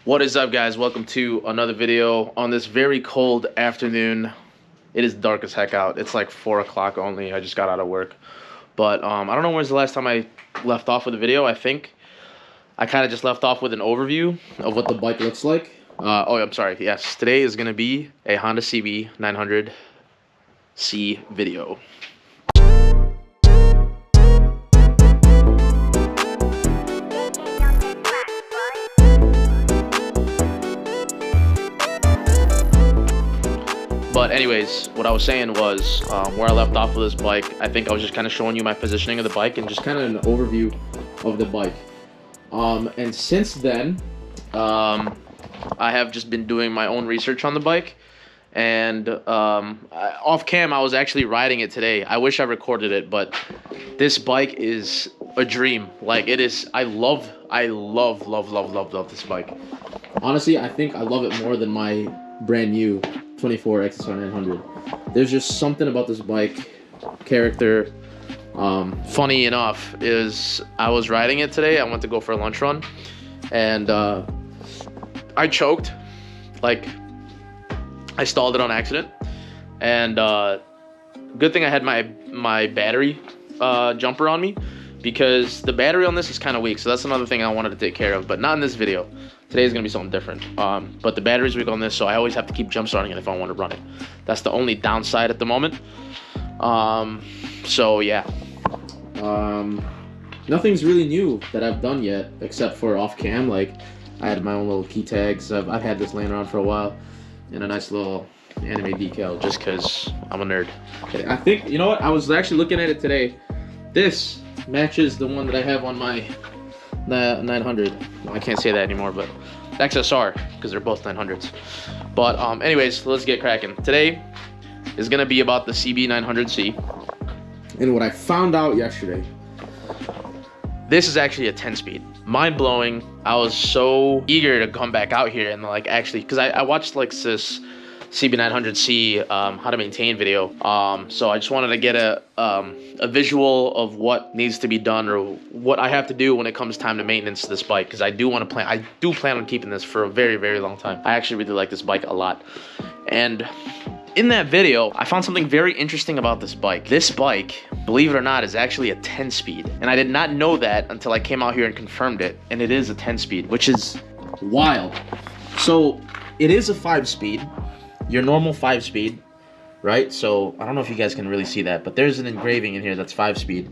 What is up, guys? Welcome to another video on this very cold afternoon. It is dark as heck out. It's like 4 o'clock only. I just got out of work. But I don't know when's the last time I left off with a video. I think I kind of just left off with an overview of what the bike looks like. Oh, I'm sorry. Yes, today is going to be a Honda CB900C video. But anyways, what I was saying was where I left off with this bike, I think I was just kind of showing you my positioning of the bike and just kind of an overview of the bike. And since then, I have just been doing my own research on the bike. And off cam, I was actually riding it today. I wish I recorded it, but this bike is a dream. Like, it is, I love this bike. Honestly, I think I love it more than my brand new 24 XSR 900. There's just something about this bike character. Funny enough is I was riding it today. I went to go for a lunch run and I choked. Like, I stalled it on accident, and good thing I had my battery jumper on me, because the battery on this is kind of weak. So that's another thing I wanted to take care of, but not in this video. Today is gonna be something different. But the battery's weak on this, so I always have to keep jump starting it if I want to run it. That's the only downside at the moment. So yeah, nothing's really new that I've done yet, except for off cam. Like, I had my own little key tags. I've had this laying around for a while, and a nice little anime decal, just because I'm a nerd. I think, you know what, I was actually looking at it today. This matches the one that I have on my 900. I can't say that anymore, but XSR, because they're both 900s. But anyways, let's get cracking. Today is gonna be about the CB900C. And what I found out yesterday, this is actually a 10-speed. Mind blowing. I was so eager to come back out here and like actually, because I watched like this CB900C how to maintain video. So I just wanted to get a visual of what needs to be done, or what I have to do when it comes time to maintenance this bike, because I do plan on keeping this for a very long time. I actually really like this bike a lot. And in that video, I found something very interesting about this bike. This bike, believe it or not, is actually a 10-speed. And I did not know that until I came out here and confirmed it. And it is a 10-speed, which is wild. So it is a 5-speed, your normal 5-speed, right? So I don't know if you guys can really see that, but there's an engraving in here that's 5-speed.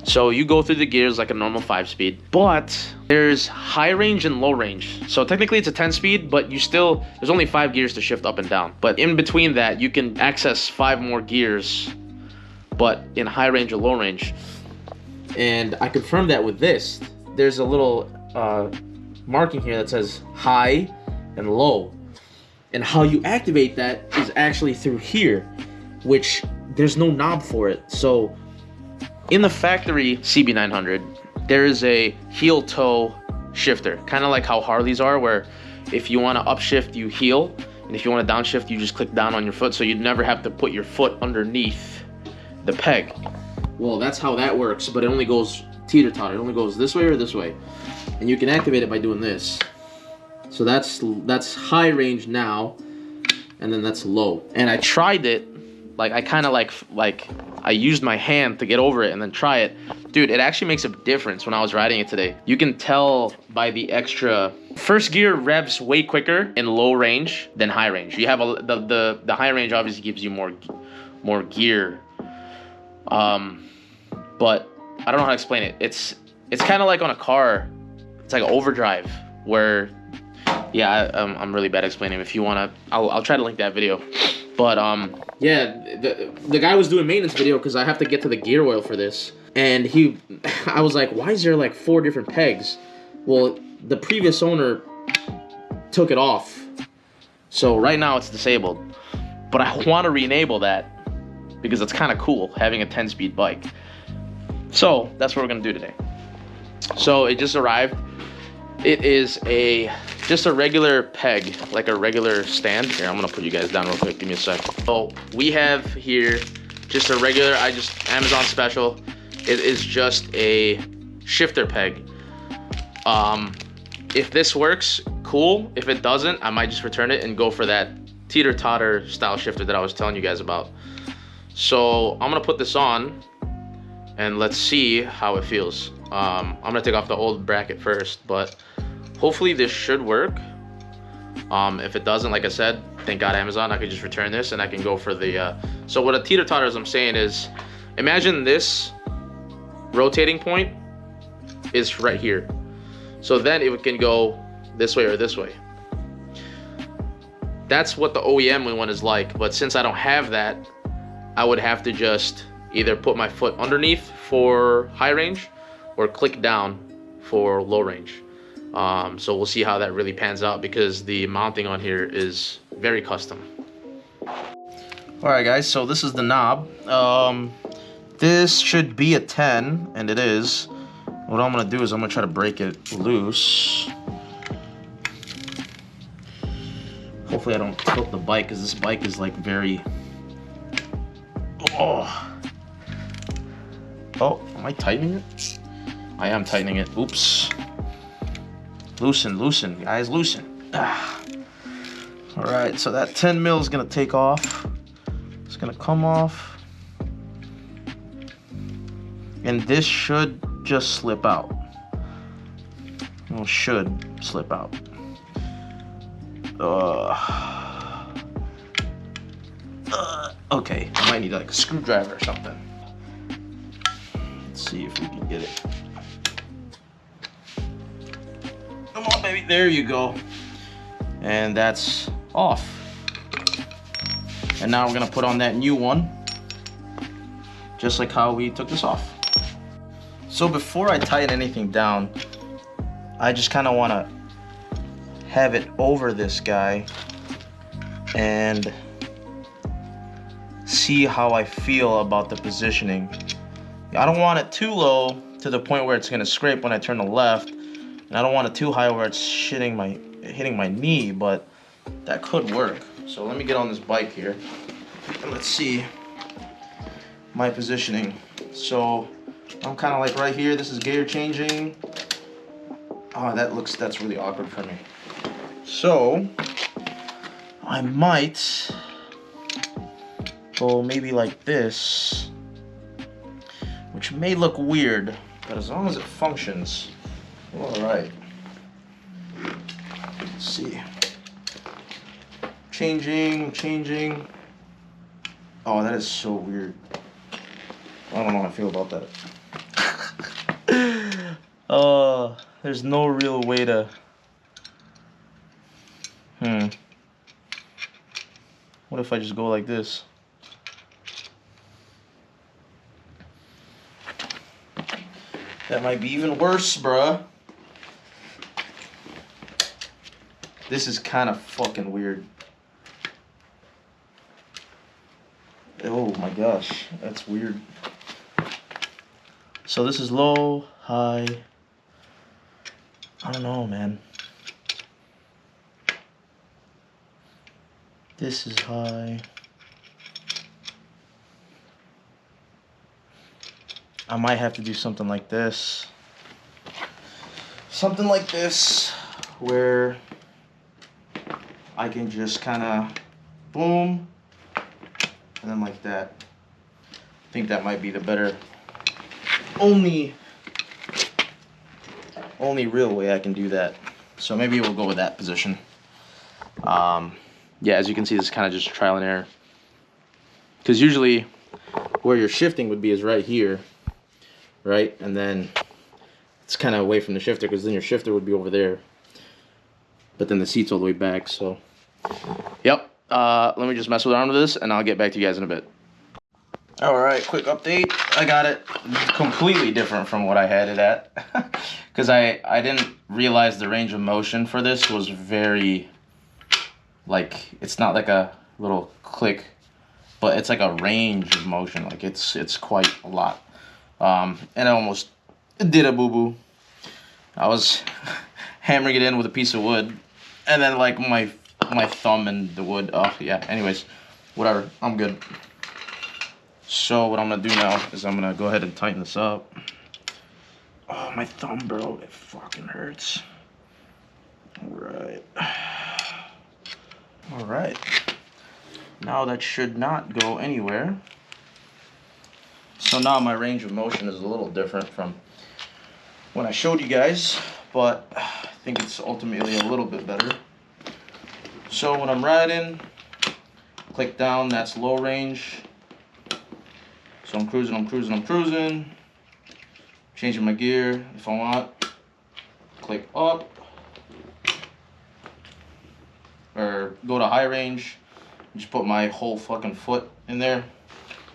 So you go through the gears like a normal 5-speed, but there's high range and low range. So technically it's a 10-speed, but there's only 5 gears to shift up and down. But in between that, you can access 5 more gears, but in high range or low range. And I confirmed that with this. There's a little marking here that says high and low. And how you activate that is actually through here, which there's no knob for it. So in the factory CB900, there is a heel toe shifter, kind of like how Harleys are, where if you want to upshift, you heel, and if you want to downshift, you just click down on your foot, so you never have to put your foot underneath the peg. Well, that's how that works, but it only goes teeter-totter. It only goes this way or this way, and you can activate it by doing this. So that's high range now, and then that's low. And I tried it, like I kind of like I used my hand to get over it and then try it. Dude, it actually makes a difference when I was riding it today. You can tell by the extra first gear revs way quicker in low range than high range. You have the high range obviously gives you more gear, but I don't know how to explain it. It's kind of like on a car. It's like an overdrive where. Yeah, I'm really bad at explaining. If you wanna, I'll try to link that video. But yeah, the guy was doing maintenance video because I have to get to the gear oil for this, and I was like, why is there like 4 different pegs? Well, the previous owner took it off, so right now it's disabled. But I want to re-enable that because it's kind of cool having a 10-speed bike. So that's what we're gonna do today. So it just arrived. It is just a regular peg, like a regular stand. Here, I'm gonna put you guys down real quick, give me a sec. So we have here just a regular, Amazon special. It is just a shifter peg. If this works, cool. If it doesn't, I might just return it and go for that teeter-totter style shifter that I was telling you guys about. So I'm gonna put this on and let's see how it feels. I'm gonna take off the old bracket first, but hopefully this should work. If it doesn't, like I said, thank God Amazon, I could just return this and I can go for the, so what a teeter-totter is I'm saying is, imagine this rotating point is right here. So then it can go this way or this way. That's what the OEM one is like, but since I don't have that, I would have to just either put my foot underneath for high range or click down for low range. So we'll see how that really pans out because the mounting on here is very custom. Alright guys, so this is the knob. This should be a 10, and it is. What I'm gonna do is I'm gonna try to break it loose. Hopefully I don't tilt the bike because this bike is like very... Oh, am I tightening it? I am tightening it. Oops. Loosen, guys, loosen. Alright, so that 10 mil is gonna take off. It's gonna come off. And this should just slip out. Well, should slip out. Okay, I might need like a screwdriver or something. Let's see if we can get it. Come on, baby, there you go. And that's off. And now we're gonna put on that new one, just like how we took this off. So before I tighten anything down, I just kind of want to have it over this guy and see how I feel about the positioning. I don't want it too low to the point where it's going to scrape when I turn to the left, and I don't want it too high where it's hitting my knee, but that could work. So let me get on this bike here and let's see my positioning. So I'm kind of like right here. This is gear changing. Oh, that's really awkward for me. So I might go maybe like this, which may look weird, but as long as it functions, all right. Let's see. Changing. Oh, that is so weird. I don't know how I feel about that. There's no real way to... What if I just go like this? That might be even worse, bruh. This is kind of fucking weird. Oh my gosh, that's weird. So this is low, high. I don't know, man. This is high. I might have to do something like this. Something like this, where I can just kind of boom, and then like that. I think that might be the better, only real way I can do that. So maybe we'll go with that position. Yeah, as you can see, this is kind of just trial and error. Because usually where your shifting would be is right here, right? And then it's kind of away from the shifter, because then your shifter would be over there. But then the seat's all the way back, so. Yep, let me just mess around with this, and I'll get back to you guys in a bit. Alright, quick update. I got it completely different from what I had it at. Because I didn't realize the range of motion for this was very, like, it's not like a little click, but it's like a range of motion. Like, it's quite a lot. And I almost did a boo-boo. I was hammering it in with a piece of wood, and then like my thumb and the wood. Oh yeah, anyways, whatever, I'm good. So what I'm gonna do now is I'm gonna go ahead and tighten this up. Oh, my thumb, bro, it fucking hurts. All right. Now that should not go anywhere. So now my range of motion is a little different from when I showed you guys, but I think it's ultimately a little bit better. So when I'm riding, click down, that's low range. So I'm cruising. Changing my gear if I want. Click up. Or go to high range. Just put my whole fucking foot in there.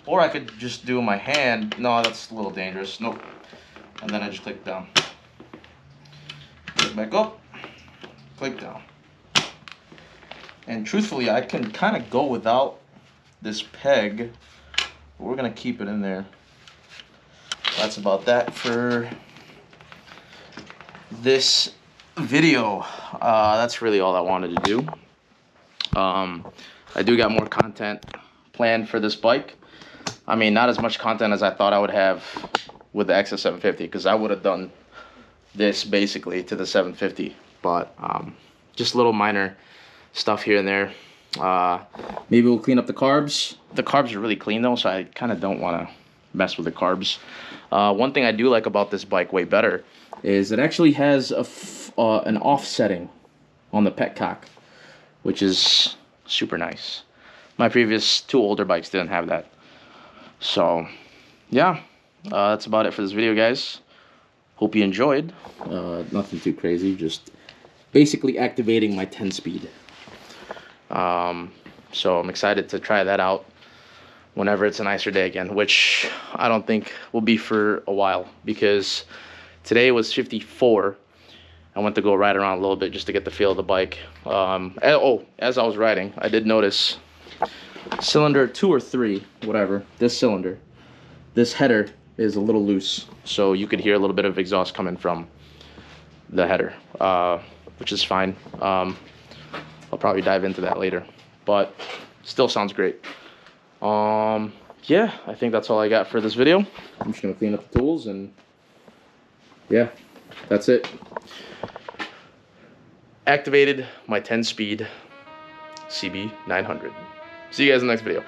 Or I could just do my hand. No, that's a little dangerous. Nope. And then I just click down. Click back up. Click down. And truthfully, I can kind of go without this peg. But we're going to keep it in there. That's about that for this video. That's really all I wanted to do. I do got more content planned for this bike. I mean, not as much content as I thought I would have with the XS750, because I would have done this basically to the 750, but just little minor stuff here and there. Maybe we'll clean up the carbs. The carbs are really clean though, so I kind of don't want to mess with the carbs. One thing I do like about this bike way better is it actually has an offsetting on the petcock, which is super nice. My previous two older bikes didn't have that. So yeah, that's about it for this video, guys. Hope you enjoyed. Nothing too crazy, just basically activating my 10-speed. So I'm excited to try that out whenever it's a nicer day again, which I don't think will be for a while, because today was 54. I went to go ride around a little bit just to get the feel of the bike. As I was riding, I did notice cylinder 2 or 3, whatever, this cylinder, this header is a little loose, so you could hear a little bit of exhaust coming from the header, which is fine. I'll probably dive into that later, but still sounds great. Yeah, I think that's all I got for this video. I'm just gonna clean up the tools, and yeah, that's it. Activated my 10-speed CB900. See you guys in the next video.